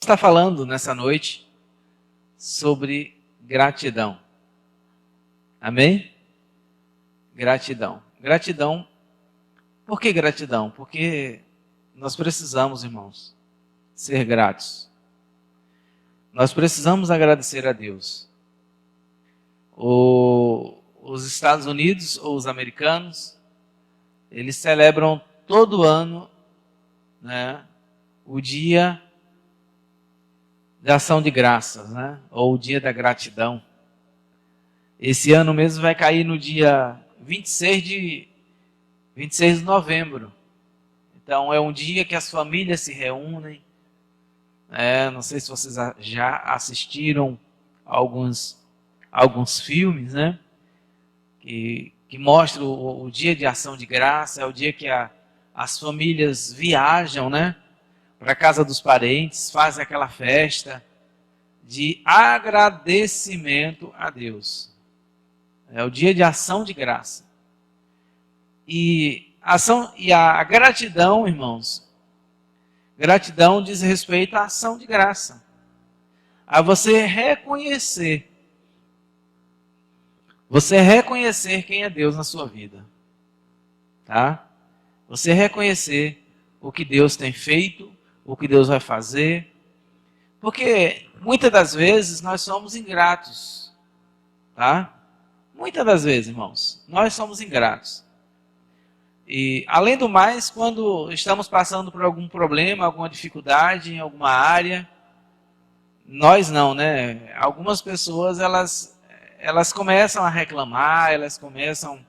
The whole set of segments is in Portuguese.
Está falando nessa noite sobre gratidão. Amém? Gratidão. Gratidão. Por que gratidão? Porque nós precisamos, irmãos, ser gratos. Nós precisamos agradecer a Deus. Os Estados Unidos ou os americanos, eles celebram todo ano, né, o dia da ação de graças, né, ou o dia da gratidão. Esse ano mesmo vai cair no dia 26 de novembro. Então é um dia que as famílias se reúnem. Não sei se vocês já assistiram alguns filmes, né? Que mostram o dia de ação de graça, é o dia que as famílias viajam, né? Para a casa dos parentes, fazem aquela festa de agradecimento a Deus. É o dia de ação de graça. E a gratidão, irmãos, gratidão diz respeito à ação de graça. A você reconhecer quem é Deus na sua vida. Tá? Você reconhecer o que Deus tem feito, o que Deus vai fazer. Porque muitas das vezes nós somos ingratos. Tá? Muitas das vezes, irmãos, nós somos ingratos. E, além do mais, quando estamos passando por algum problema, alguma dificuldade em alguma área, nós não, né? Algumas pessoas, elas começam a reclamar, elas começam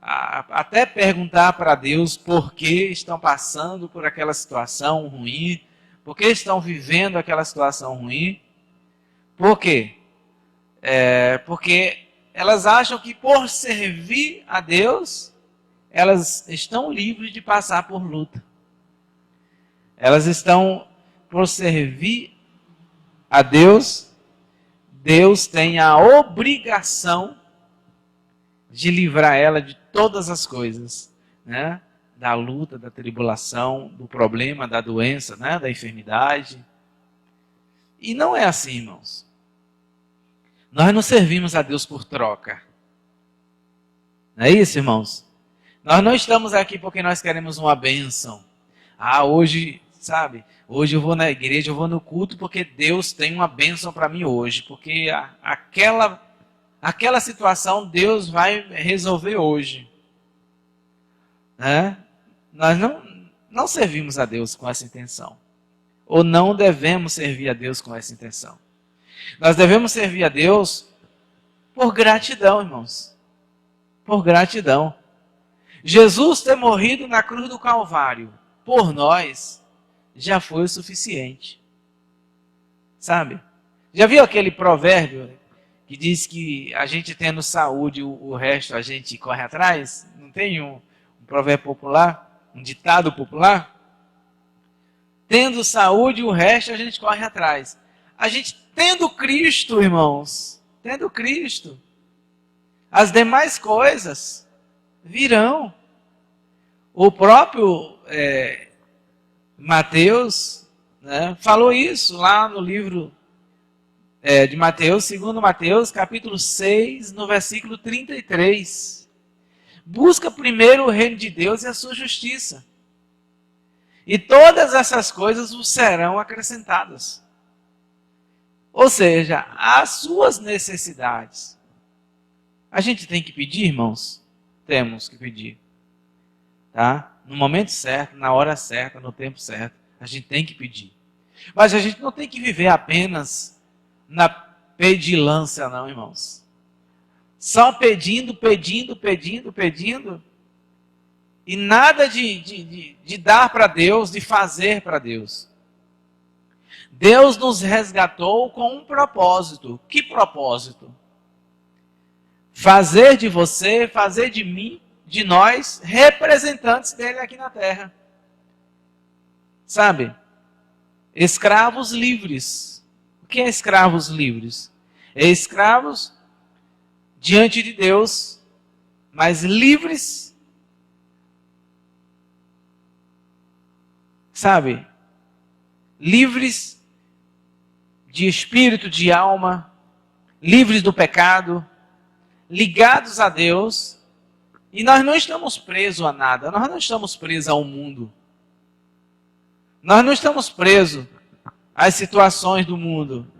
a até perguntar para Deus por que estão passando por aquela situação ruim, por que estão vivendo aquela situação ruim. Por quê? Porque elas acham que por servir a Deus, elas estão livres de passar por luta. Elas estão, por servir a Deus, Deus tem a obrigação de livrar ela de todas as coisas, né? Da luta, da tribulação, do problema, da doença, né? Da enfermidade. E não é assim, irmãos. Nós não servimos a Deus por troca. Não é isso, irmãos? Nós não estamos aqui porque nós queremos uma bênção. Hoje, sabe? Hoje eu vou na igreja, eu vou no culto porque Deus tem uma bênção para mim hoje. Porque aquela situação Deus vai resolver hoje. Né? Nós não servimos a Deus com essa intenção. Ou não devemos servir a Deus com essa intenção. Nós devemos servir a Deus por gratidão, irmãos. Por gratidão. Jesus ter morrido na cruz do Calvário por nós já foi o suficiente. Sabe? Já viu aquele provérbio que diz que a gente tendo saúde, o resto a gente corre atrás? Não tem um provérbio popular, um ditado popular? Tendo saúde, o resto a gente corre atrás. A gente tendo Cristo, irmãos, tendo Cristo, as demais coisas virão. O próprio Mateus, né, falou isso lá no livro de Mateus, segundo Mateus, capítulo 6, no versículo 33. Busca primeiro o reino de Deus e a sua justiça. E todas essas coisas vos serão acrescentadas. Ou seja, as suas necessidades. A gente tem que pedir, irmãos? Temos que pedir. Tá? No momento certo, na hora certa, no tempo certo. A gente tem que pedir. Mas a gente não tem que viver apenas na pedilância, não, irmãos. Só pedindo. E nada de dar para Deus, de fazer para Deus. Deus nos resgatou com um propósito. Que propósito? Fazer de você, fazer de mim, de nós, representantes dele aqui na terra. Sabe? Escravos livres. O que é escravos livres? É escravos diante de Deus, mas livres. Sabe? Livres de espírito, de alma, livres do pecado, ligados a Deus, e nós não estamos presos a nada, nós não estamos presos ao mundo. Nós não estamos presos às situações do mundo.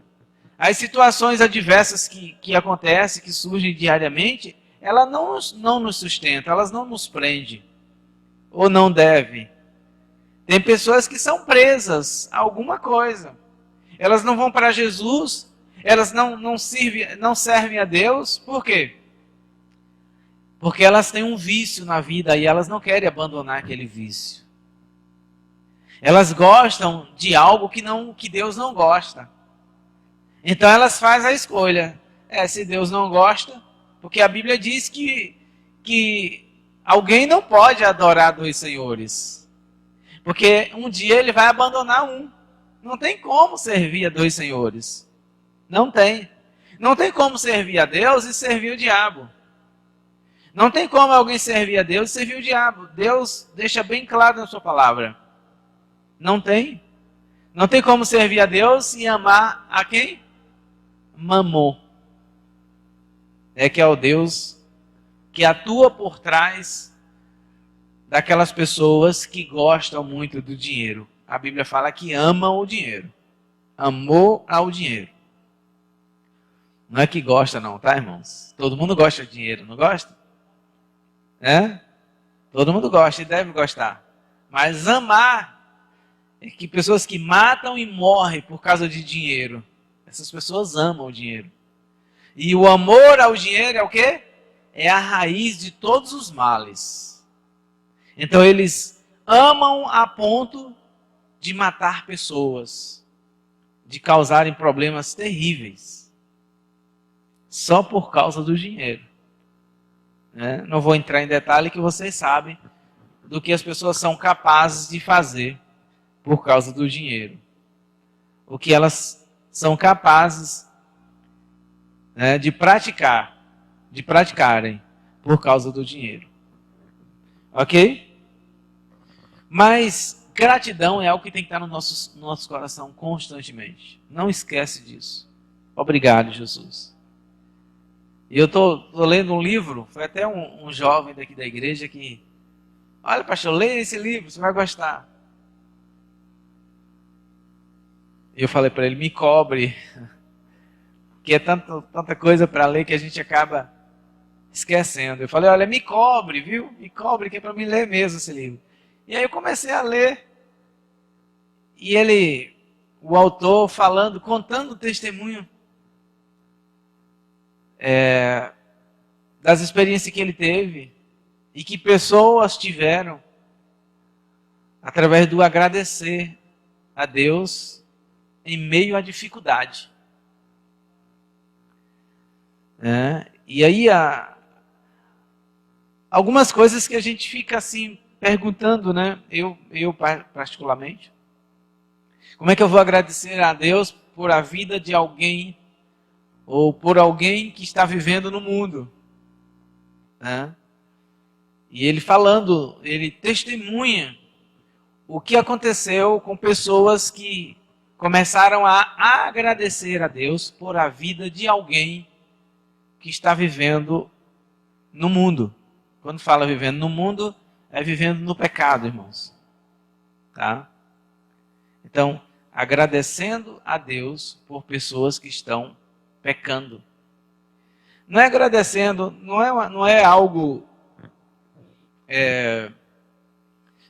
As situações adversas que acontecem, que surgem diariamente, elas não nos sustentam, elas não nos prendem. Ou não devem. Tem pessoas que são presas a alguma coisa. Elas não vão para Jesus, elas não servem a Deus. Por quê? Porque elas têm um vício na vida e elas não querem abandonar aquele vício. Elas gostam de algo que Deus não gosta. Então elas fazem a escolha. Se Deus não gosta, porque a Bíblia diz que alguém não pode adorar dois senhores. Porque um dia ele vai abandonar um. Não tem como servir a dois senhores. Não tem. Não tem como servir a Deus e servir o diabo. Não tem como alguém servir a Deus e servir o diabo. Deus deixa bem claro na sua palavra. Não tem. Não tem como servir a Deus e amar a quem? Mamon. Que é o Deus que atua por trás daquelas pessoas que gostam muito do dinheiro. A Bíblia fala que amam o dinheiro. Amor ao dinheiro. Não é que gosta não, tá, irmãos? Todo mundo gosta de dinheiro, não gosta? Todo mundo gosta e deve gostar. Mas amar é que pessoas que matam e morrem por causa de dinheiro. Essas pessoas amam o dinheiro. E o amor ao dinheiro é o quê? É a raiz de todos os males. Então eles amam a ponto de matar pessoas, de causarem problemas terríveis, só por causa do dinheiro. Não vou entrar em detalhe que vocês sabem do que as pessoas são capazes de fazer por causa do dinheiro. O que elas são capazes de praticarem por causa do dinheiro. Ok? Mas gratidão é algo que tem que estar no nosso coração constantemente. Não esquece disso. Obrigado, Jesus. E eu estou lendo um livro, foi até um jovem daqui da igreja que, olha, pastor, leia esse livro, você vai gostar. E eu falei para ele, me cobre, porque é tanta coisa para ler que a gente acaba esquecendo. Eu falei, olha, me cobre, viu? Me cobre, que é para mim ler mesmo esse livro. E aí eu comecei a ler, e o autor contando o testemunho das experiências que ele teve, e que pessoas tiveram, através do agradecer a Deus em meio à dificuldade. E aí algumas coisas que a gente fica assim perguntando, eu particularmente, como é que eu vou agradecer a Deus por a vida de alguém ou por alguém que está vivendo no mundo? E ele testemunha o que aconteceu com pessoas que começaram a agradecer a Deus por a vida de alguém que está vivendo no mundo. Quando fala vivendo no mundo, é vivendo no pecado, irmãos. Tá? Então, agradecendo a Deus por pessoas que estão pecando. Não é agradecendo, não é algo...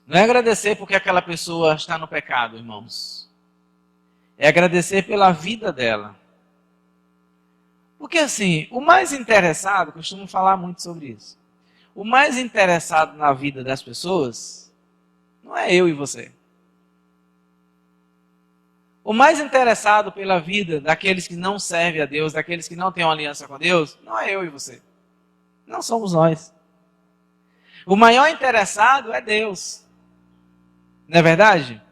não é agradecer porque aquela pessoa está no pecado, irmãos. É agradecer pela vida dela. Porque assim, o mais interessado, costumo falar muito sobre isso, o mais interessado na vida das pessoas não é eu e você. O mais interessado pela vida daqueles que não servem a Deus, daqueles que não têm uma aliança com Deus, não é eu e você. Não somos nós. O maior interessado é Deus. Não é verdade?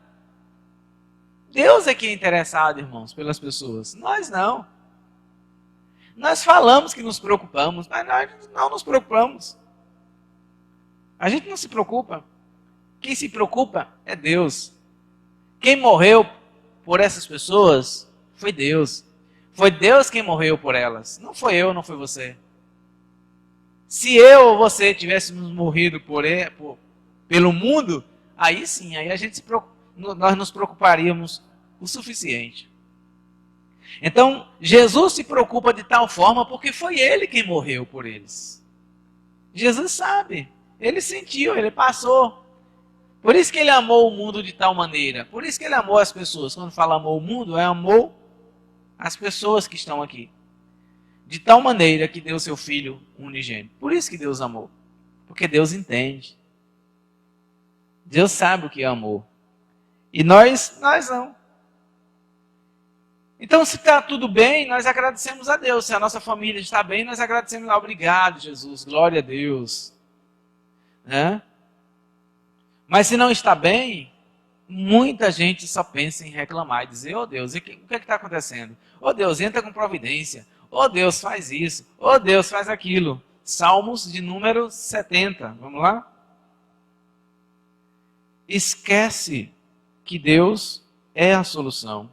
Deus é quem é interessado, irmãos, pelas pessoas. Nós não. Nós falamos que nos preocupamos, mas nós não nos preocupamos. A gente não se preocupa. Quem se preocupa é Deus. Quem morreu por essas pessoas Foi Deus. Foi Deus quem morreu por elas. Não foi eu, não foi você. Se eu ou você tivéssemos morrido pelo mundo, aí sim, aí nós nos preocuparíamos o suficiente. Então, Jesus se preocupa de tal forma porque foi Ele quem morreu por eles. Jesus sabe, Ele sentiu, Ele passou. Por isso que Ele amou o mundo de tal maneira. Por isso que Ele amou as pessoas. Quando fala amou o mundo, amou as pessoas que estão aqui. De tal maneira que deu seu Filho unigênito. Por isso que Deus amou. Porque Deus entende. Deus sabe o que é amor. E nós não. Então, se está tudo bem, nós agradecemos a Deus. Se a nossa família está bem, nós agradecemos. Obrigado, Jesus. Glória a Deus. Né? Mas se não está bem, muita gente só pensa em reclamar e dizer, Deus, o que está acontecendo? Deus, entra com providência. Deus, faz isso. Deus, faz aquilo. Salmos de número 70. Vamos lá? Esquece que Deus é a solução.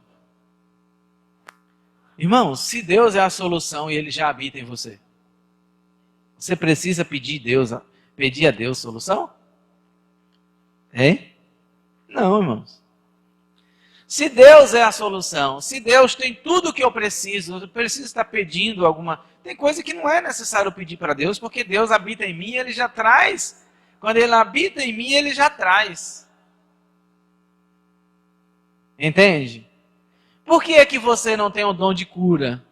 Irmãos, se Deus é a solução e Ele já habita em você, você precisa pedir a Deus solução? Não, irmãos. Se Deus é a solução, se Deus tem tudo o que eu preciso estar pedindo alguma... Tem coisa que não é necessário pedir para Deus, porque Deus habita em mim e Ele já traz. Quando Ele habita em mim, Ele já traz. Entende? Por que é que você não tem o dom de cura,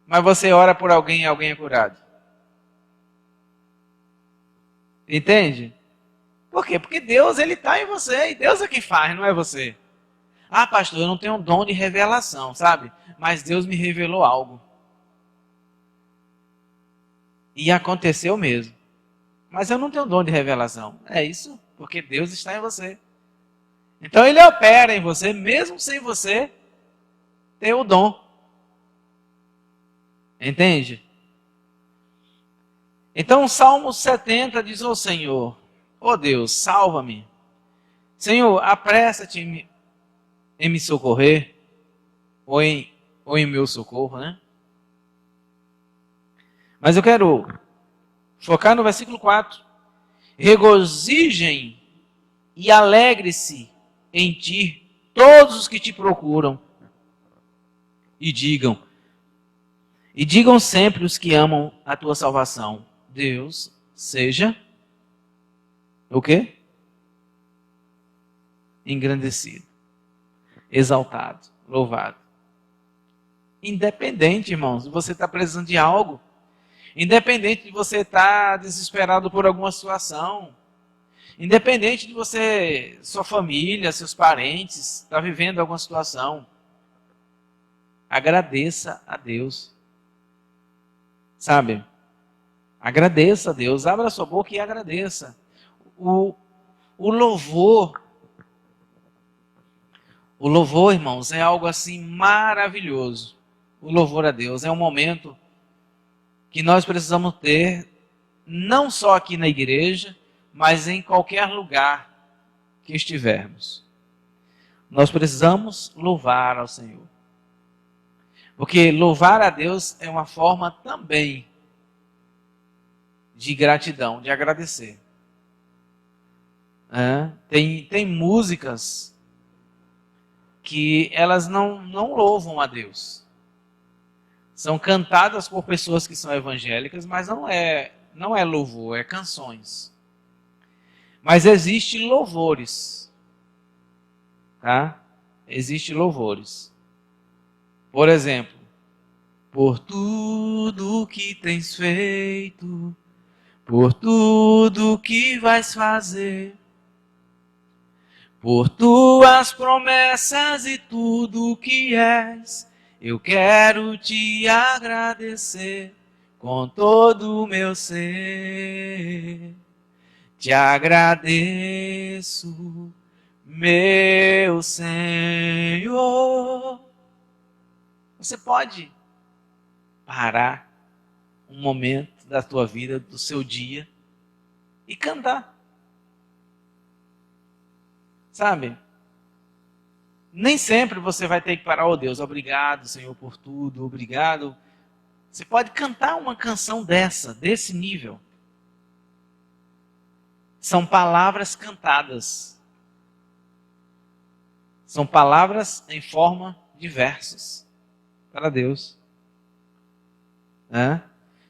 mas você ora por alguém e alguém é curado? Entende? Por quê? Porque Deus, Ele está em você, e Deus é quem faz, não é você. Pastor, eu não tenho um dom de revelação, sabe? Mas Deus me revelou algo. E aconteceu mesmo. Mas eu não tenho dom de revelação. É isso, porque Deus está em você. Então Ele opera em você, mesmo sem você ter o dom. Entende? Então o Salmo 70 diz ao Senhor, Deus, salva-me. Senhor, apressa-te em me socorrer, ou em meu socorro, né? Mas eu quero focar no versículo 4. Regozijem e alegre-se em ti todos os que te procuram. E digam sempre os que amam a tua salvação. Deus seja o quê? Engrandecido, exaltado, louvado. Independente, irmãos, de você estar precisando de algo, independente de você estar desesperado por alguma situação, independente de você, sua família, seus parentes, estar vivendo alguma situação, agradeça a Deus. Sabe? Agradeça a Deus, abra sua boca e agradeça. O louvor, irmãos, é algo assim maravilhoso. O louvor a Deus é um momento que nós precisamos ter, não só aqui na igreja, mas em qualquer lugar que estivermos. Nós precisamos louvar ao Senhor. Porque louvar a Deus é uma forma também de gratidão, de agradecer. Tem músicas que elas não louvam a Deus. São cantadas por pessoas que são evangélicas, mas não é louvor, é canções. Mas existem louvores. Tá? Existem louvores. Por exemplo, por tudo que tens feito, por tudo que vais fazer, por tuas promessas e tudo que és, eu quero te agradecer com todo o meu ser. Te agradeço, meu Senhor. Você pode parar um momento da tua vida, do seu dia, e cantar. Sabe? Nem sempre você vai ter que parar, oh Deus, obrigado, Senhor, por tudo, obrigado. Você pode cantar uma canção desse nível. São palavras cantadas. São palavras em forma de versos para Deus.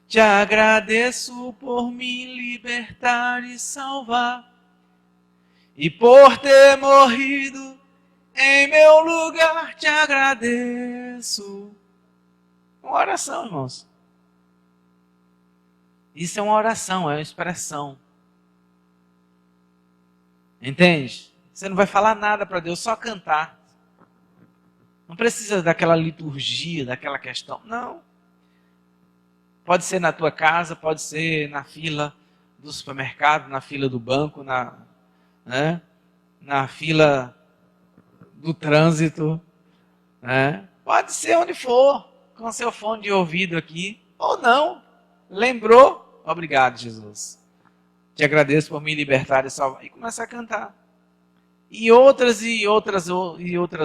Te agradeço por me libertar e salvar, e por ter morrido em meu lugar, te agradeço. Uma oração, irmãos. Isso é uma oração, é uma expressão. Entende? Você não vai falar nada para Deus, só cantar. Não precisa daquela liturgia, daquela questão. Não. Pode ser na tua casa, pode ser na fila do supermercado, na fila do banco, na fila do trânsito. Pode ser onde for, com seu fone de ouvido aqui, ou não. Lembrou? Obrigado, Jesus. Te agradeço por me libertar e salvar. E começa a cantar. E outras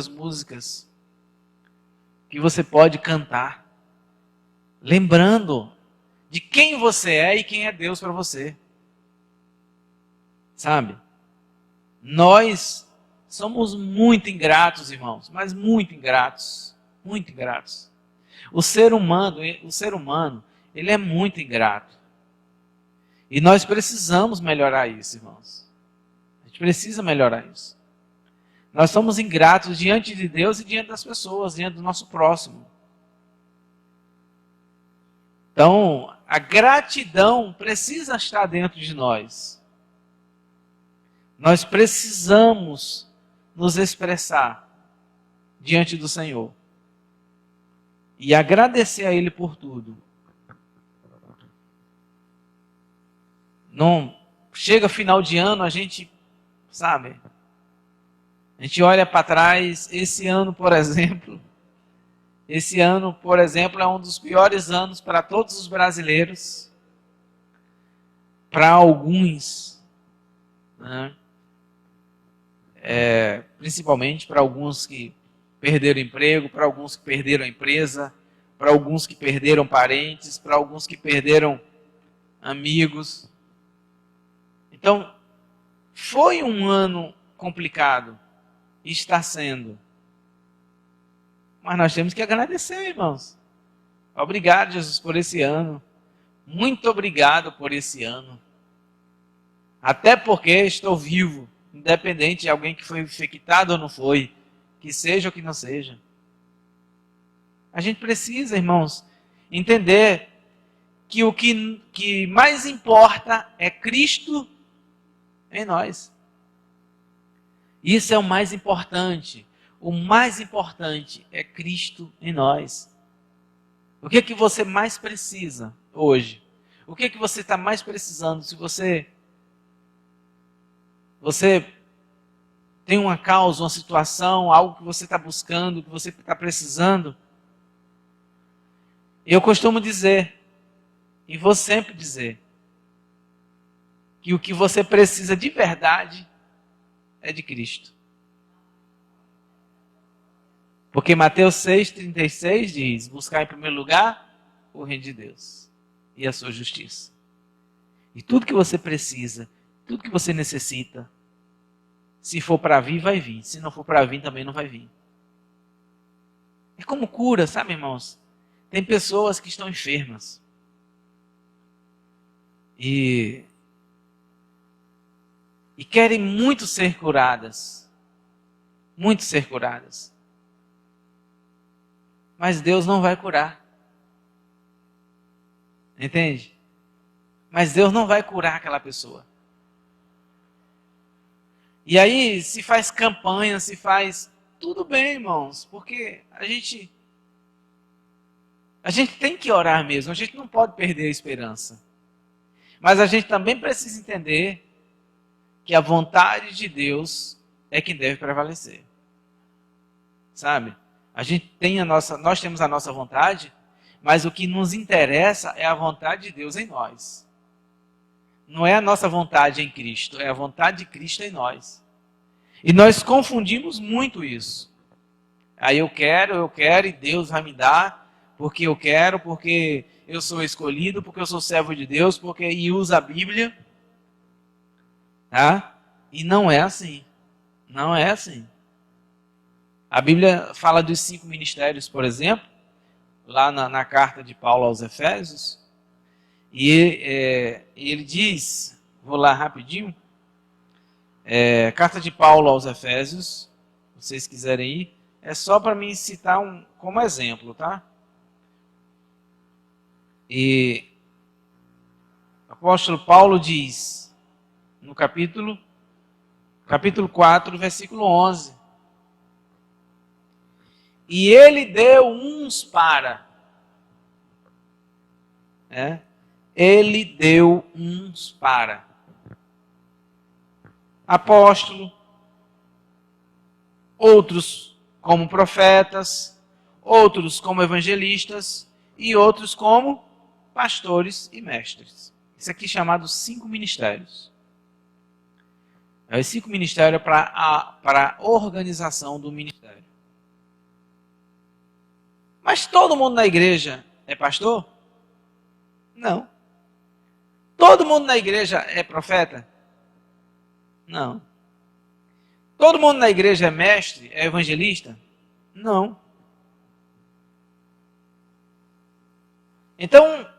músicas que você pode cantar, lembrando de quem você é e quem é Deus para você. Sabe? Nós somos muito ingratos, irmãos, mas muito ingratos. Muito ingratos. O ser humano, ele é muito ingrato. E nós precisamos melhorar isso, irmãos. A gente precisa melhorar isso. Nós somos ingratos diante de Deus e diante das pessoas, diante do nosso próximo. Então, a gratidão precisa estar dentro de nós. Nós precisamos nos expressar diante do Senhor e agradecer a Ele por tudo. Não chega final de ano, a gente, sabe, a gente olha para trás. Esse ano, por exemplo, é um dos piores anos para todos os brasileiros. Para alguns, principalmente para alguns que perderam emprego, para alguns que perderam a empresa, para alguns que perderam parentes, para alguns que perderam amigos. Então, foi um ano complicado, e está sendo. Mas nós temos que agradecer, irmãos. Obrigado, Jesus, por esse ano. Muito obrigado por esse ano. Até porque estou vivo, independente de alguém que foi infectado ou não foi, que seja ou que não seja. A gente precisa, irmãos, entender que o que mais importa é Cristo em nós. Isso é o mais importante. O mais importante é Cristo em nós. O que é que você mais precisa hoje? O que é que você está mais precisando? Se você tem uma causa, uma situação, algo que você está buscando, que você está precisando. Eu costumo dizer, e vou sempre dizer, que o que você precisa de verdade é de Cristo. Porque Mateus 6,36 diz, buscar em primeiro lugar o reino de Deus e a sua justiça. E tudo que você precisa, tudo que você necessita, se for para vir, vai vir. Se não for para vir, também não vai vir. É como cura, sabe, irmãos? Tem pessoas que estão enfermas. E querem muito ser curadas. Muito ser curadas. Mas Deus não vai curar. Entende? Mas Deus não vai curar aquela pessoa. E aí se faz campanha, se faz... Tudo bem, irmãos, porque a gente tem que orar mesmo, a gente não pode perder a esperança. Mas a gente também precisa entender que a vontade de Deus é quem deve prevalecer. Sabe? Nós temos a nossa vontade, mas o que nos interessa é a vontade de Deus em nós. Não é a nossa vontade em Cristo, é a vontade de Cristo em nós. E nós confundimos muito isso. Aí eu quero, e Deus vai me dar, porque eu quero, porque eu sou escolhido, porque eu sou servo de Deus, porque e usa a Bíblia, tá? E não é assim. Não é assim. A Bíblia fala dos 5 ministérios, por exemplo, lá na carta de Paulo aos Efésios, e ele diz, vou lá rapidinho, carta de Paulo aos Efésios, se vocês quiserem ir, é só para mim citar como exemplo, tá? E o apóstolo Paulo diz, no capítulo 4, versículo 11, e ele deu uns para, ele deu uns para, apóstolo, outros como profetas, outros como evangelistas e outros como pastores e mestres. Isso aqui é chamado 5 ministérios. Os 5 ministérios para a organização do ministério. Mas todo mundo na igreja é pastor? Não. Todo mundo na igreja é profeta? Não. Todo mundo na igreja é mestre, é evangelista? Não. Então,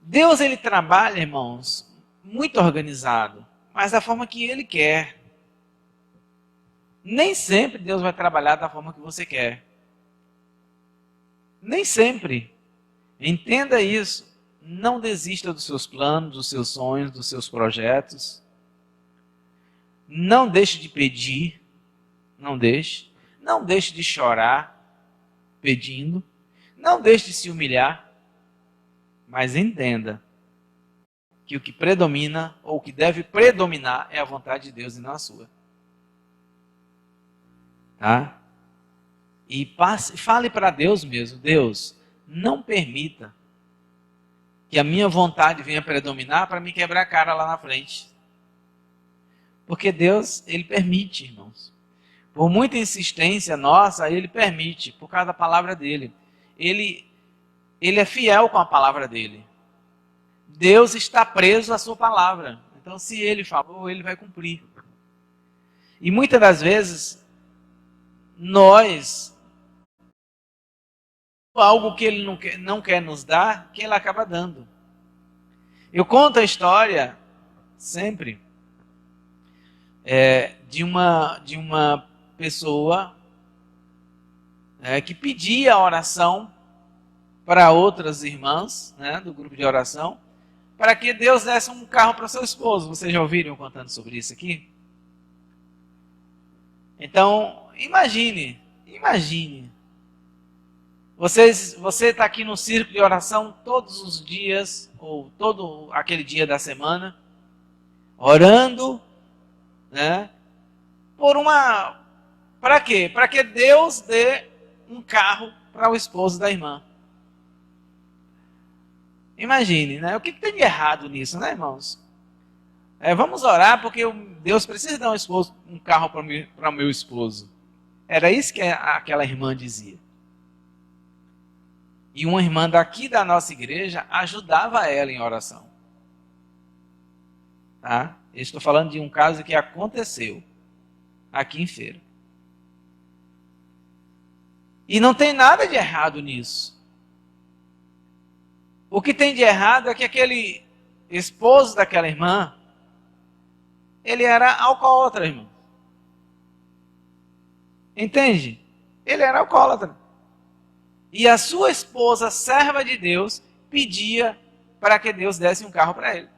Deus ele trabalha, irmãos, muito organizado, mas da forma que ele quer. Nem sempre Deus vai trabalhar da forma que você quer. Nem sempre. Entenda isso. Não desista dos seus planos, dos seus sonhos, dos seus projetos. Não deixe de pedir. Não deixe. Não deixe de chorar pedindo. Não deixe de se humilhar. Mas entenda que o que predomina, ou o que deve predominar, é a vontade de Deus e não a sua. Tá? E fale para Deus mesmo, Deus, não permita que a minha vontade venha predominar para me quebrar a cara lá na frente. Porque Deus, ele permite, irmãos. Por muita insistência nossa, ele permite, por causa da palavra dele. Ele é fiel com a palavra dele. Deus está preso à sua palavra. Então, se ele falou, ele vai cumprir. E muitas das vezes, nós, algo que ele não quer nos dar, que ele acaba dando. Eu conto a história, sempre, de uma pessoa que pedia oração para outras irmãs, do grupo de oração, para que Deus desse um carro para seu esposo. Vocês já ouviram eu contando sobre isso aqui? Então, imagine. Você está aqui no círculo de oração todos os dias, ou todo aquele dia da semana, orando, para quê? Para que Deus dê um carro para o esposo da irmã. Imagine, o que tem de errado nisso, irmãos? Vamos orar porque Deus precisa dar um carro para o meu esposo. Era isso que aquela irmã dizia. E uma irmã daqui da nossa igreja ajudava ela em oração. Tá? Eu estou falando de um caso que aconteceu aqui em Feira. E não tem nada de errado nisso. O que tem de errado é que aquele esposo daquela irmã, ele era alcoólatra, irmão. Entende? Ele era alcoólatra. E a sua esposa, serva de Deus, pedia para que Deus desse um carro para ele.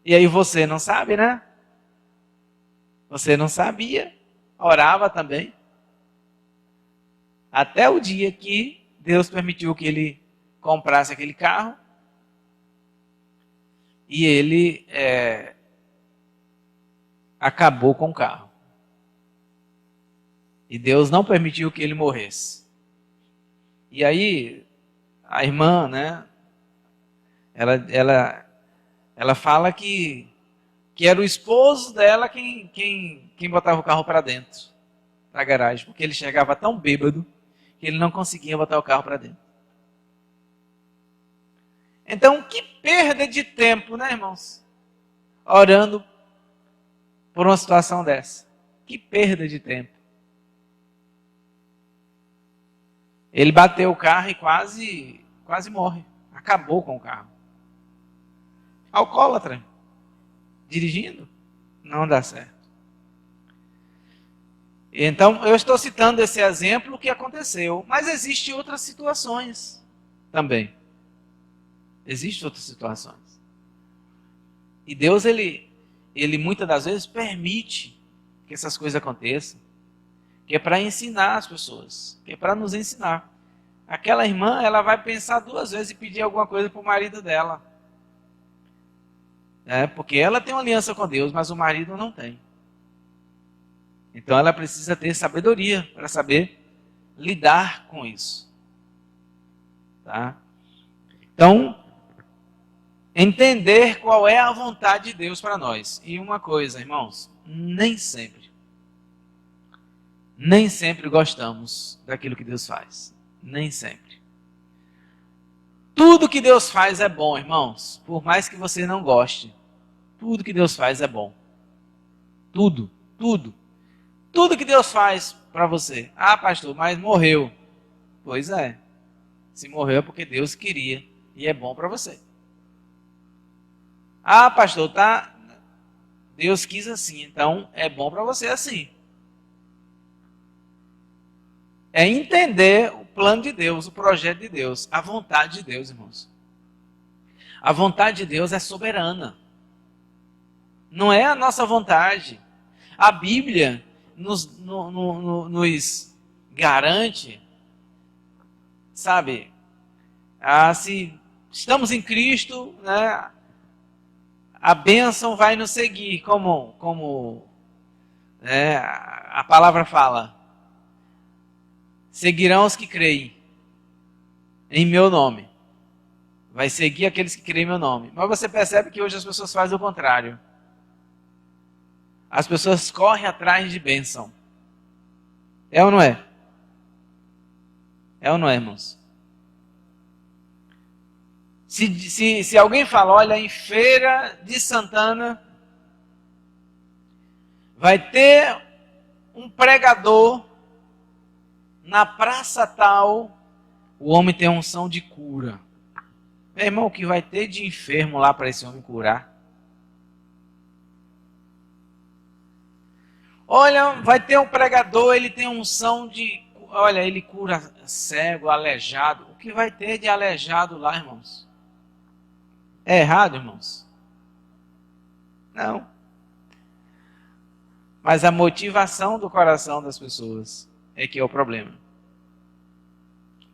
E aí você não sabe, né? Você não sabia, orava também. Até o dia que Deus permitiu que ele comprasse aquele carro. E ele acabou com o carro. E Deus não permitiu que ele morresse. E aí, a irmã, ela fala que era o esposo dela quem botava o carro para dentro. para a garagem, porque ele chegava tão bêbado que ele não conseguia botar o carro para dentro. Então, que perda de tempo, né, irmãos? Orando por uma situação dessa. Que perda de tempo. Ele bateu o carro e quase morre. Acabou com o carro. Alcoólatra. Dirigindo? Não dá certo. Então, eu estou citando esse exemplo que aconteceu. Mas existem outras situações também. Existem outras situações. E Deus, ele muitas das vezes permite que essas coisas aconteçam. Que é para ensinar as pessoas. Que é para nos ensinar. Aquela irmã, ela vai pensar 2 vezes e pedir alguma coisa para o marido dela. Porque ela tem uma aliança com Deus, mas o marido não tem. Então ela precisa ter sabedoria para saber lidar com isso. Tá? Então, entender qual é a vontade de Deus para nós. E uma coisa, irmãos, nem sempre gostamos daquilo que Deus faz. Nem sempre. Tudo que Deus faz é bom, irmãos. Por mais que você não goste. Tudo que Deus faz é bom. Tudo. Tudo que Deus faz para você. Ah, pastor, mas morreu. Pois é. Se morreu é porque Deus queria. E é bom para você. Ah, pastor, tá. Deus quis assim. Então é bom para você assim. É entender o plano de Deus, o projeto de Deus, a vontade de Deus, irmãos. A vontade de Deus é soberana. Não é a nossa vontade. A Bíblia nos garante, sabe, se estamos em Cristo, né, a bênção vai nos seguir, como a palavra fala. Seguirão os que creem em meu nome. Vai seguir aqueles que creem em meu nome. Mas você percebe que hoje as pessoas fazem o contrário. As pessoas correm atrás de bênção. É ou não é? É ou não é, irmãos? Se alguém fala, olha, em Feira de Santana vai ter um pregador na praça tal, o homem tem unção de cura. Meu irmão, o que vai ter de enfermo lá para esse homem curar? Olha, vai ter um pregador, ele tem unção de... Olha, ele cura cego, aleijado. O que vai ter de aleijado lá, irmãos? É errado, irmãos? Não. Mas a motivação do coração das pessoas é que é o problema.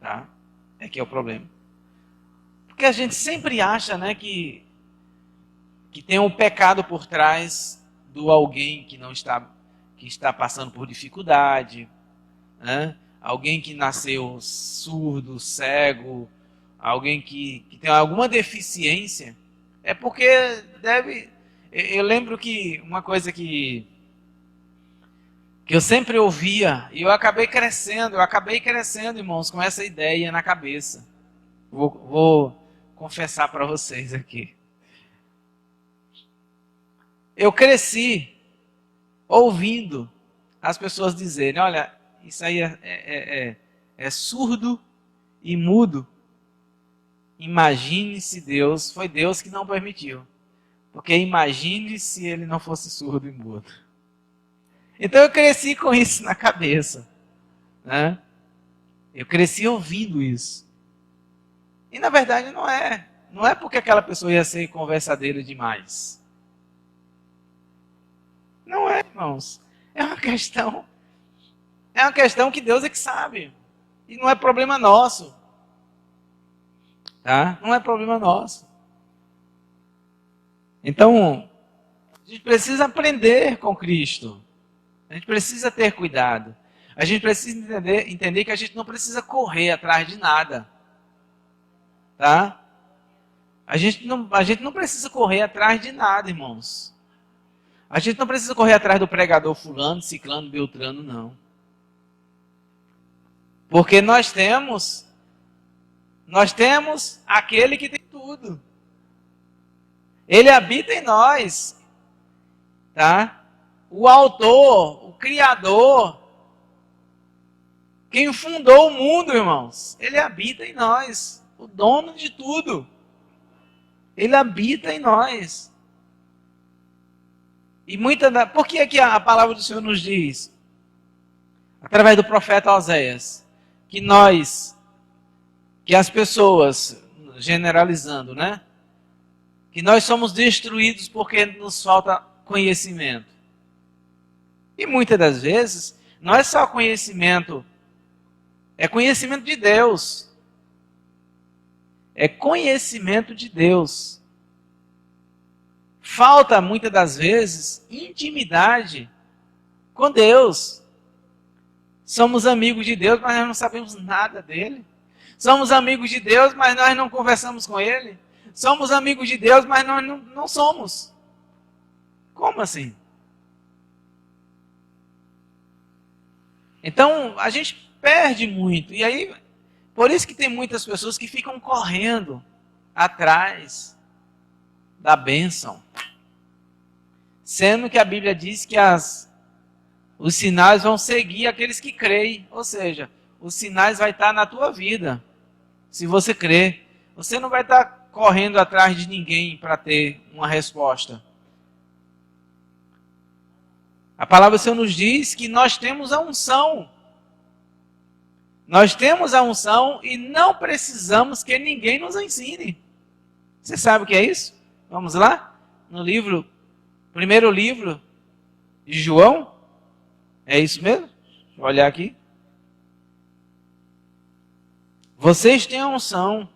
Tá? É que é o problema. Porque a gente sempre acha, né, que tem um pecado por trás do alguém que está passando por dificuldade, né? Alguém que nasceu surdo, cego, alguém que tem alguma deficiência. É porque deve... Eu lembro que uma coisa que eu sempre ouvia, e eu acabei crescendo, irmãos, com essa ideia na cabeça. Vou confessar para vocês aqui. Eu cresci ouvindo as pessoas dizerem, olha, isso aí é surdo e mudo. Imagine se Deus, foi Deus que não permitiu. Porque imagine se ele não fosse surdo e mudo. Então eu cresci com isso na cabeça. Né? Eu cresci ouvindo isso. E na verdade não é. Não é porque aquela pessoa ia ser conversadeira demais. Não é, irmãos. É uma questão que Deus é que sabe. E não é problema nosso. Tá? Não é problema nosso. Então, a gente precisa aprender com Cristo. A gente precisa ter cuidado. A gente precisa entender que a gente não precisa correr atrás de nada. Tá? A gente não precisa correr atrás de nada, irmãos. A gente não precisa correr atrás do pregador fulano, ciclano, beltrano, não. Porque nós temos aquele que tem tudo. Ele habita em nós, tá? O autor, o criador, quem fundou o mundo, irmãos, ele habita em nós, o dono de tudo. Ele habita em nós. E por que que a palavra do Senhor nos diz, através do profeta Oséias, que as pessoas, generalizando, né? Que nós somos destruídos porque nos falta conhecimento. E muitas das vezes, não é só conhecimento, é conhecimento de Deus. É conhecimento de Deus. Falta, muitas das vezes, intimidade com Deus. Somos amigos de Deus, mas nós não sabemos nada dele. Somos amigos de Deus, mas nós não conversamos com ele. Somos amigos de Deus, mas nós não somos. Como assim? Então, a gente perde muito. E aí, por isso que tem muitas pessoas que ficam correndo atrás da bênção. Sendo que a Bíblia diz que os sinais vão seguir aqueles que creem. Ou seja, os sinais vão estar na tua vida. Se você crer. Você não vai estar correndo atrás de ninguém para ter uma resposta. A palavra do Senhor nos diz que nós temos a unção. Nós temos a unção e não precisamos que ninguém nos ensine. Você sabe o que é isso? Vamos lá? No primeiro livro de João. É isso mesmo? Deixa eu olhar aqui. Vocês têm a unção.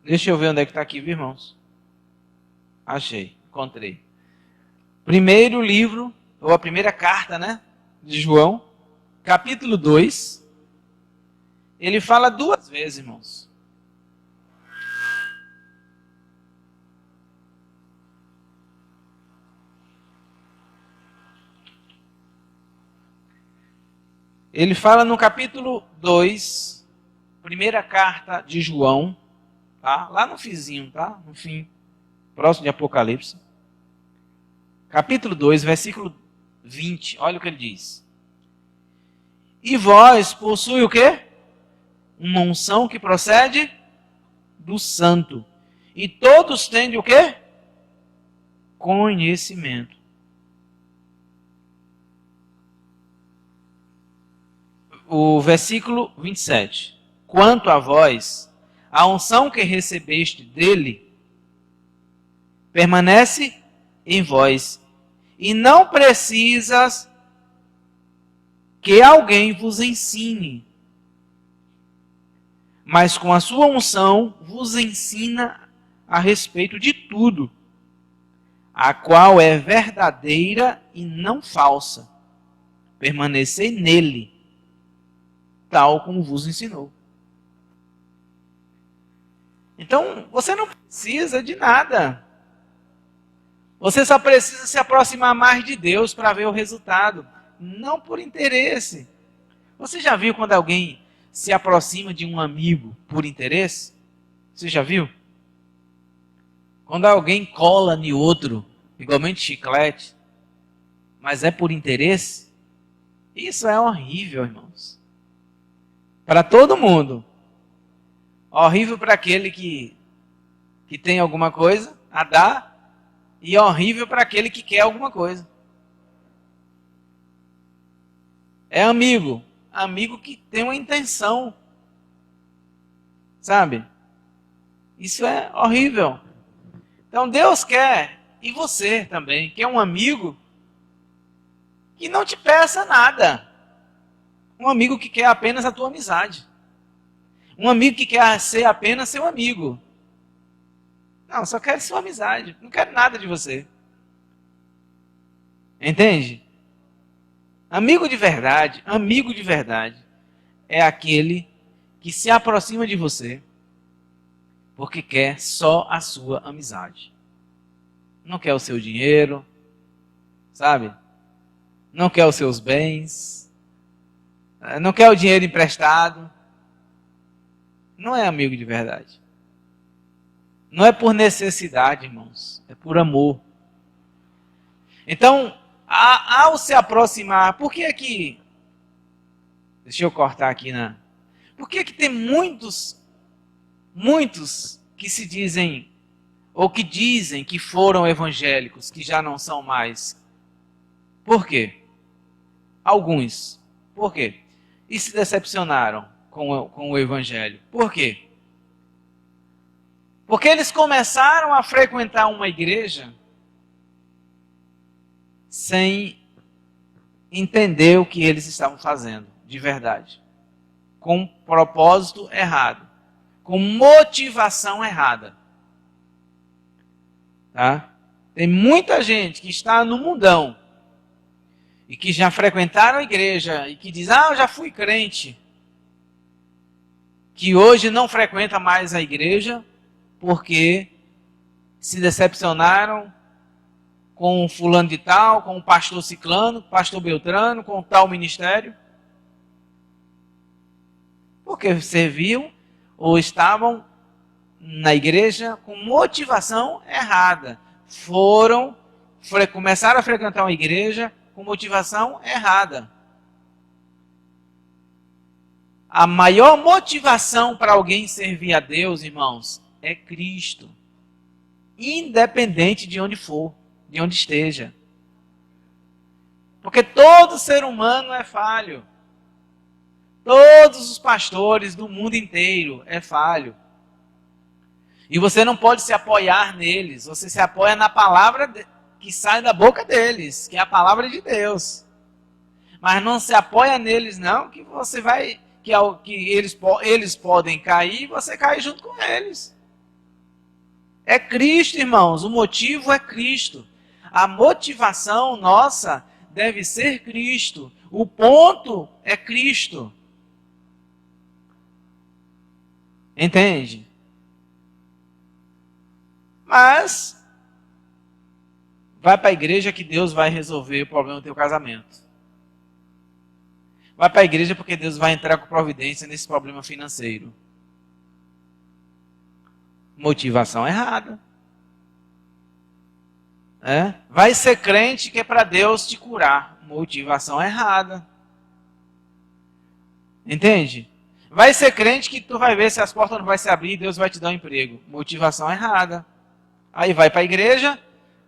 Deixa eu ver onde é que está aqui, viu, irmãos? Achei, encontrei. Primeiro livro, ou a primeira carta, né? De João, capítulo 2. Ele fala 2 vezes, irmãos. Ele fala no capítulo 2, primeira carta de João, tá? Lá no finzinho, tá? No fim, próximo de Apocalipse. Capítulo 2, versículo 20, olha o que ele diz. E vós possui o quê? Uma unção que procede do santo. E todos têm o quê? Conhecimento. O versículo 27. Quanto a vós, a unção que recebeste dele permanece em vós, e não precisas que alguém vos ensine, mas com a sua unção vos ensina a respeito de tudo, a qual é verdadeira e não falsa. Permanecei nele, tal como vos ensinou. Então, você não precisa de nada. Você só precisa se aproximar mais de Deus para ver o resultado, não por interesse. Você já viu quando alguém se aproxima de um amigo por interesse? Você já viu? Quando alguém cola em outro, igualmente chiclete, mas é por interesse? Isso é horrível, irmãos. Para todo mundo. Horrível para aquele que tem alguma coisa a dar, e horrível para aquele que quer alguma coisa. É amigo que tem uma intenção, sabe? Isso é horrível. Então Deus quer, e você também, quer um amigo que não te peça nada. Um amigo que quer apenas a tua amizade. Um amigo que quer ser apenas seu amigo. Não, só quero sua amizade. Não quero nada de você. Entende? Amigo de verdade é aquele que se aproxima de você porque quer só a sua amizade. Não quer o seu dinheiro, sabe? Não quer os seus bens, não quer o dinheiro emprestado, não é amigo de verdade. Não é por necessidade, irmãos, é por amor. Então, ao se aproximar, por que é que... Deixa eu cortar aqui Por que é que tem muitos que se dizem, ou que dizem que foram evangélicos, que já não são mais? Por quê? Alguns. Por quê? E se decepcionaram com o evangelho. Por quê? Porque eles começaram a frequentar uma igreja sem entender o que eles estavam fazendo, de verdade. Com propósito errado. Com motivação errada. Tá? Tem muita gente que está no mundão e que já frequentaram a igreja e que diz, eu já fui crente, que hoje não frequenta mais a igreja porque se decepcionaram com o fulano de tal, com o pastor ciclano, pastor beltrano, com tal ministério. Porque serviam ou estavam na igreja com motivação errada. Começaram a frequentar uma igreja com motivação errada. A maior motivação para alguém servir a Deus, irmãos, é Cristo. Independente de onde for, de onde esteja. Porque todo ser humano é falho. Todos os pastores do mundo inteiro é falho. E você não pode se apoiar neles. Você se apoia na palavra que sai da boca deles, que é a palavra de Deus. Mas não se apoia neles não, que você vai... que eles podem cair e você cai junto com eles. É Cristo, irmãos. O motivo é Cristo. A motivação nossa deve ser Cristo. O ponto é Cristo. Entende? Mas vai para a igreja que Deus vai resolver o problema do teu casamento. Vai para a igreja porque Deus vai entrar com providência nesse problema financeiro. Motivação errada. Vai ser crente que é para Deus te curar. Motivação errada. Entende? Vai ser crente que tu vai ver se as portas não vai se abrir e Deus vai te dar um emprego. Motivação errada. Aí vai para a igreja,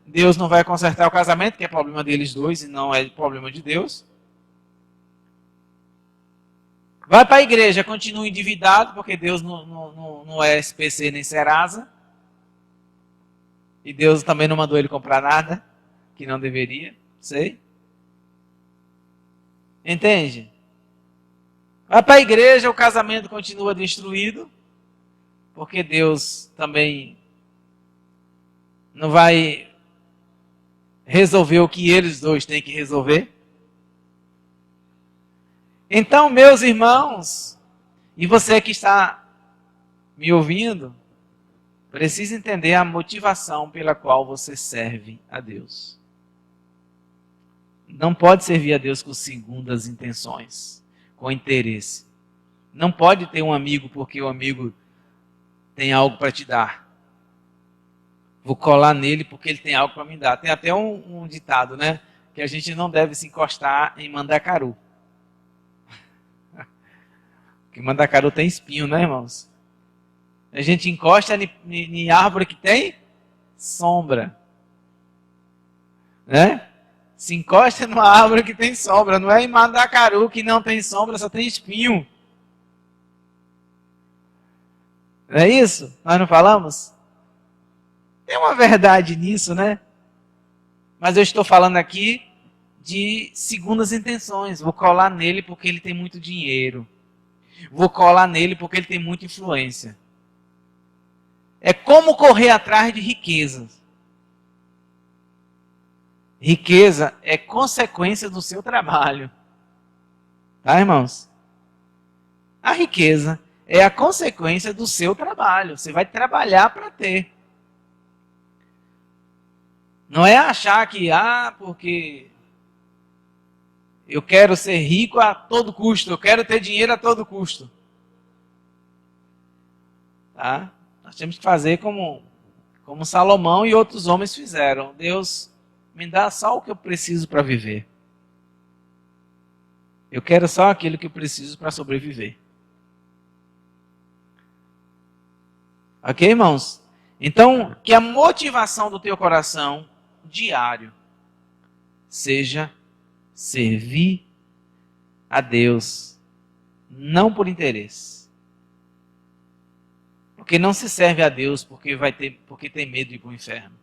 Deus não vai consertar o casamento, que é problema deles dois e não é problema de Deus. Vai para a igreja, continua endividado, porque Deus não é SPC nem Serasa. E Deus também não mandou ele comprar nada, que não deveria, sei. Entende? Vai para a igreja, o casamento continua destruído, porque Deus também não vai resolver o que eles dois têm que resolver. Então, meus irmãos, e você que está me ouvindo, precisa entender a motivação pela qual você serve a Deus. Não pode servir a Deus com segundas intenções, com interesse. Não pode ter um amigo porque o amigo tem algo para te dar. Vou colar nele porque ele tem algo para me dar. Tem até um ditado, né? Que a gente não deve se encostar em mandacaru. Porque mandacaru tem espinho, né, irmãos? A gente encosta em árvore que tem sombra. Né? Se encosta numa árvore que tem sombra. Não é em mandacaru que não tem sombra, só tem espinho. Não é isso? Nós não falamos? Tem uma verdade nisso, né? Mas eu estou falando aqui de segundas intenções. Vou colar nele porque ele tem muito dinheiro. Vou colar nele porque ele tem muita influência. É como correr atrás de riquezas. Riqueza é consequência do seu trabalho. Tá, irmãos? A riqueza é a consequência do seu trabalho. Você vai trabalhar para ter. Não é achar que, porque Eu quero ser rico a todo custo. Eu quero ter dinheiro a todo custo. Tá? Nós temos que fazer como Salomão e outros homens fizeram. Deus, me dá só o que eu preciso para viver. Eu quero só aquilo que eu preciso para sobreviver. Ok, irmãos? Então, que a motivação do teu coração diário seja servir a Deus, não por interesse. Porque não se serve a Deus porque tem medo de ir para o inferno.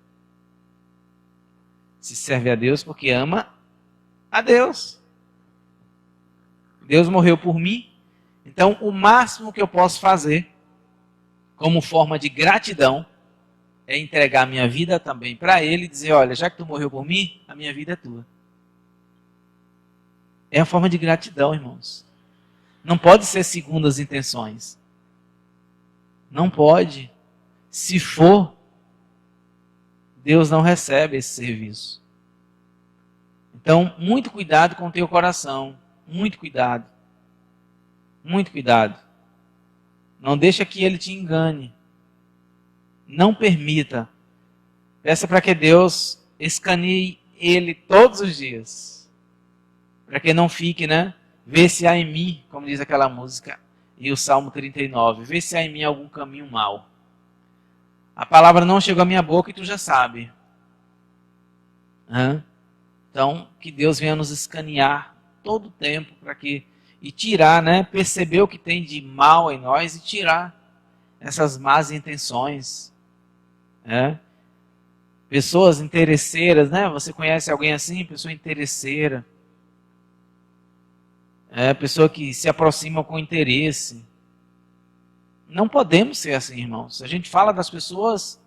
Se serve a Deus porque ama a Deus. Deus morreu por mim. Então, o máximo que eu posso fazer, como forma de gratidão, é entregar a minha vida também para Ele e dizer, olha, já que tu morreu por mim, a minha vida é tua. É a forma de gratidão, irmãos. Não pode ser segundo as intenções. Não pode. Se for, Deus não recebe esse serviço. Então, muito cuidado com o teu coração. Muito cuidado. Muito cuidado. Não deixa que ele te engane. Não permita. Peça para que Deus escaneie ele todos os dias. Para que não fique, né? Vê se há em mim, como diz aquela música, e o Salmo 39. Vê se há em mim algum caminho mau. A palavra não chegou à minha boca e tu já sabe. Então, que Deus venha nos escanear todo o tempo para que e tirar, né? Perceber o que tem de mal em nós e tirar essas más intenções. Pessoas interesseiras, né? Você conhece alguém assim? Pessoa interesseira. Pessoa que se aproxima com interesse. Não podemos ser assim, irmãos. A gente fala das pessoas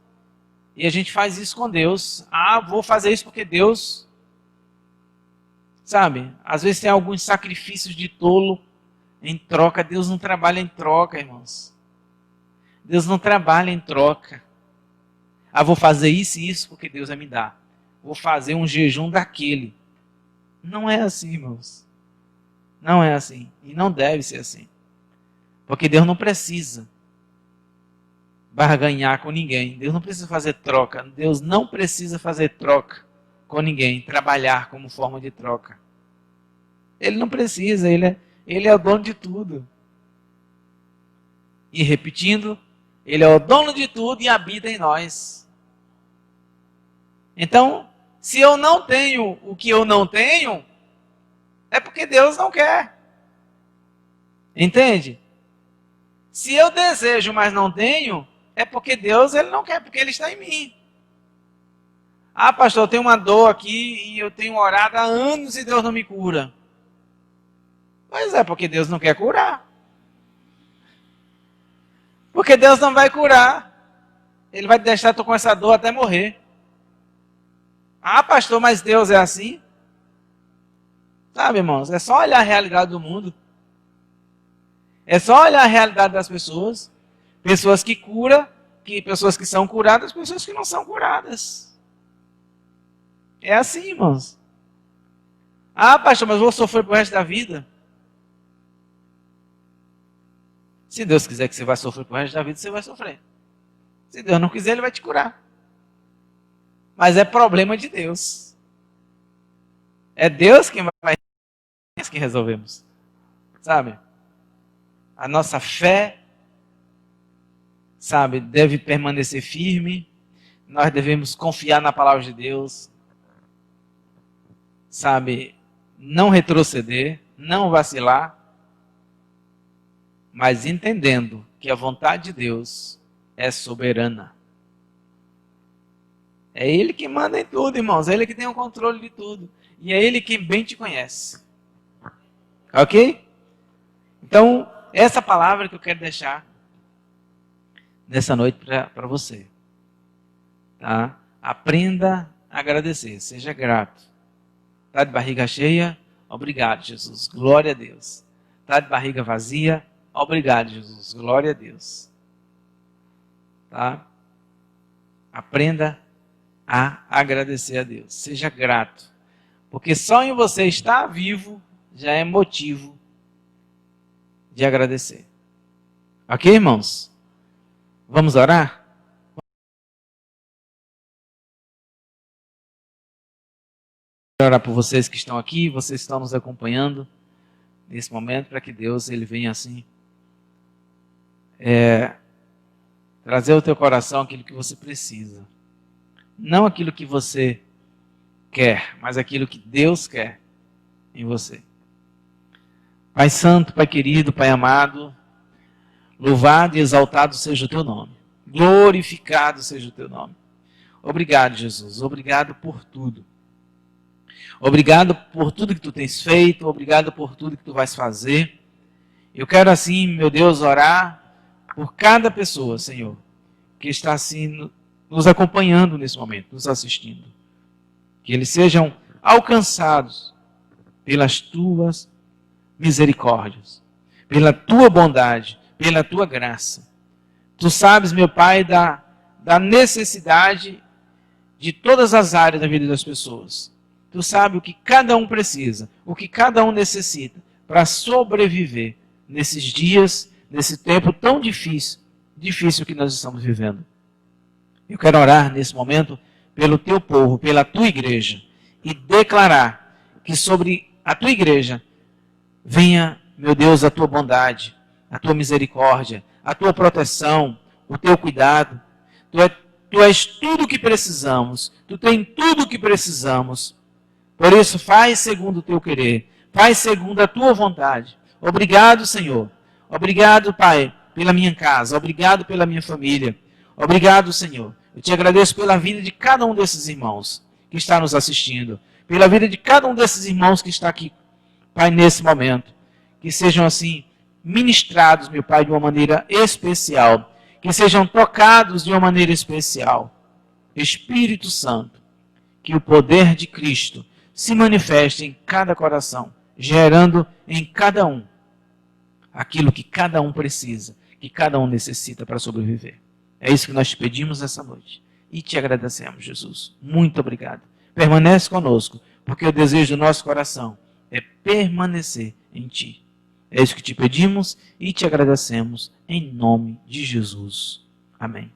e a gente faz isso com Deus. Vou fazer isso porque Deus... Sabe? Às vezes tem alguns sacrifícios de tolo em troca. Deus não trabalha em troca, irmãos. Deus não trabalha em troca. Vou fazer isso e isso porque Deus vai me dar. Vou fazer um jejum daquele. Não é assim, irmãos. Não é assim. E não deve ser assim. Porque Deus não precisa barganhar com ninguém. Deus não precisa fazer troca. Deus não precisa fazer troca com ninguém. Trabalhar como forma de troca. Ele não precisa. Ele é o dono de tudo. E repetindo, Ele é o dono de tudo e habita em nós. Então, se eu não tenho o que eu não tenho, é porque Deus não quer. Entende? Se eu desejo, mas não tenho, é porque Deus ele não quer, porque Ele está em mim. Pastor, eu tenho uma dor aqui e eu tenho orado há anos e Deus não me cura. Pois é, porque Deus não quer curar. Porque Deus não vai curar. Ele vai deixar tu com essa dor até morrer. Pastor, mas Deus é assim? Sabe, irmãos, é só olhar a realidade do mundo. É só olhar a realidade das pessoas. Pessoas que curam, pessoas que são curadas, pessoas que não são curadas. É assim, irmãos. Pastor, mas vou sofrer pro resto da vida. Se Deus quiser que você vai sofrer pro resto da vida, você vai sofrer. Se Deus não quiser, Ele vai te curar. Mas é problema de Deus. É Deus quem vai que resolvemos. Sabe? A nossa fé, sabe, deve permanecer firme. Nós devemos confiar na palavra de Deus. Sabe, não retroceder, não vacilar, mas entendendo que a vontade de Deus é soberana. É Ele que manda em tudo, irmãos. É Ele que tem o controle de tudo. E é Ele quem bem te conhece. Ok? Então, essa palavra que eu quero deixar nessa noite para você. Tá? Aprenda a agradecer. Seja grato. Está de barriga cheia? Obrigado, Jesus. Glória a Deus. Está de barriga vazia? Obrigado, Jesus. Glória a Deus. Tá? Aprenda a agradecer a Deus. Seja grato. Porque só em você estar vivo já é motivo de agradecer. Ok, irmãos? Vamos orar? Quero orar por vocês que estão aqui, vocês que estão nos acompanhando nesse momento, para que Deus ele venha assim trazer ao teu coração aquilo que você precisa. Não aquilo que você quer, mas aquilo que Deus quer em você. Pai Santo, Pai querido, Pai amado, louvado e exaltado seja o teu nome. Glorificado seja o teu nome. Obrigado, Jesus. Obrigado por tudo. Obrigado por tudo que tu tens feito. Obrigado por tudo que tu vais fazer. Eu quero assim, meu Deus, orar por cada pessoa, Senhor, que está assim nos acompanhando nesse momento, nos assistindo. Que eles sejam alcançados pelas tuas misericórdias, pela tua bondade, pela tua graça. Tu sabes, meu Pai, da necessidade de todas as áreas da vida das pessoas. Tu sabes o que cada um precisa, o que cada um necessita para sobreviver nesses dias, nesse tempo tão difícil que nós estamos vivendo. Eu quero orar nesse momento pelo teu povo, pela tua igreja, e declarar que sobre a tua igreja venha, meu Deus, a tua bondade, a tua misericórdia, a tua proteção, o teu cuidado. Tu és tudo o que precisamos, tu tens tudo o que precisamos. Por isso, faz segundo o teu querer, faz segundo a tua vontade. Obrigado, Senhor. Obrigado, Pai, pela minha casa. Obrigado pela minha família. Obrigado, Senhor. Eu te agradeço pela vida de cada um desses irmãos que está nos assistindo. Pela vida de cada um desses irmãos que está aqui, Pai, nesse momento. Que sejam assim ministrados, meu Pai, de uma maneira especial. Que sejam tocados de uma maneira especial. Espírito Santo, que o poder de Cristo se manifeste em cada coração, gerando em cada um aquilo que cada um precisa, que cada um necessita para sobreviver. É isso que nós te pedimos essa noite. E te agradecemos, Jesus. Muito obrigado. Permanece conosco, porque o desejo do nosso coração é permanecer em ti. É isso que te pedimos e te agradecemos em nome de Jesus. Amém.